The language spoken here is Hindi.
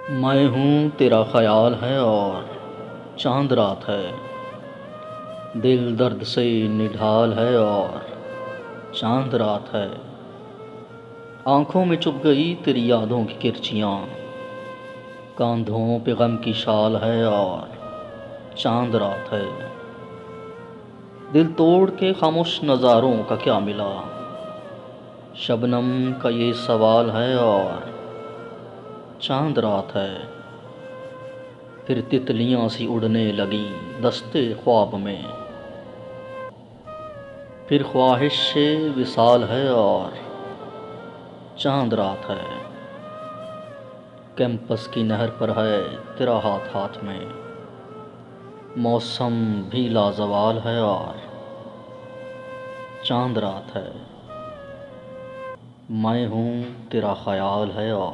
मैं हूँ तेरा ख्याल है और चांद रात है। दिल दर्द से निढाल है और चांद रात है। आँखों में चुभ गई तेरी यादों की किरचियाँ। कांधों पे गम की शाल है और चांद रात है। दिल तोड़ के खामोश नज़ारों का क्या मिला। शबनम का ये सवाल है और चांद रात है। फिर तितलियाँ सी उड़ने लगी दस्ते ख्वाब में। फिर ख्वाहिश से विसाल है और चांद रात है। कैंपस की नहर पर है तेरा हाथ हाथ में। मौसम भी लाजवाल है और चांद रात है। मैं हूँ तेरा ख्याल है और